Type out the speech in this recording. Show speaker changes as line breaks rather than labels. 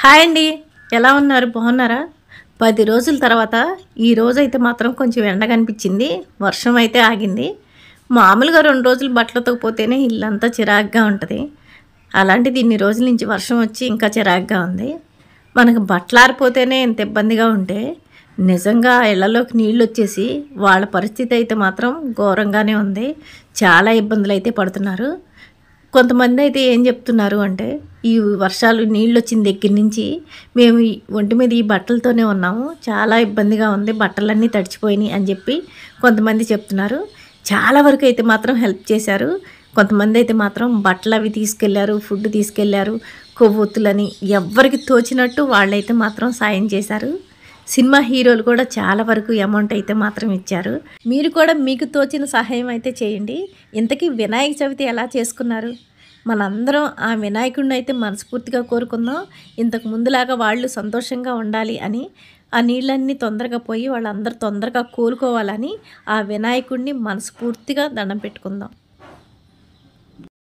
Hi అండి. ఎలా ఉన్నారు? బాగున్నారా? 10 రోజుల తర్వాత ఈ రోజైతే మాత్రం కొంచెం ఎండ కనిపించింది. వర్షం అయితే ఆగింది. మామూలుగా 2 రోజులు బట్టలు ఉతకపోతేనే ఇల్లంతా చిరాకుగా ఉంటది. అలాంటిది ఇన్ని రోజుల నుంచి వర్షం వచ్చి ఇంకా చిరాకుగా ఉంది. మనకు బట్టలు ఆరిపోతేనే ఇంత ఇబ్బందిగా ఉంటే నిజంగా ఇళ్లలోకి నీళ్ళొచ్చేసి వాళ్ళ పరిస్థితి అయితే మాత్రం ఘోరంగానే ఉంది. చాలా ఇబ్బందులైతే పడుతున్నారు. కొంతమంది అయితే ఏం చెప్తున్నారు అంటే, ఈ వర్షాలు నీళ్ళొచ్చిన దగ్గర నుంచి మేము ఈ ఒంటి మీద ఈ బట్టలతోనే ఉన్నాము. చాలా ఇబ్బందిగా ఉంది. బట్టలన్నీ తడిచిపోయినాయి అని చెప్పి కొంతమంది చెప్తున్నారు. చాలా వరకు అయితే మాత్రం హెల్ప్ చేశారు. కొంతమంది అయితే మాత్రం బట్టలవి తీసుకెళ్లారు, ఫుడ్ తీసుకెళ్లారు, కొవ్వొత్తులని ఎవ్వరికి తోచినట్టు వాళ్ళైతే మాత్రం సాయం చేశారు. సినిమా హీరోలు కూడా చాలా వరకు అమౌంట్ అయితే మాత్రం ఇచ్చారు. మీరు కూడా మీకు తోచిన సహాయం అయితే చేయండి. ఇంతకీ వినాయక చవితి ఎలా చేసుకున్నారు? మనందరం ఆ వినాయకుడిని అయితే మనస్ఫూర్తిగా కోరుకుందాం. ఇంతకు ముందులాగా వాళ్ళు సంతోషంగా ఉండాలి అని, ఆ నీళ్ళన్నీ తొందరగా పోయి వాళ్ళందరూ తొందరగా కోలుకోవాలని ఆ వినాయకుడిని మనస్ఫూర్తిగా దండం పెట్టుకుందాం.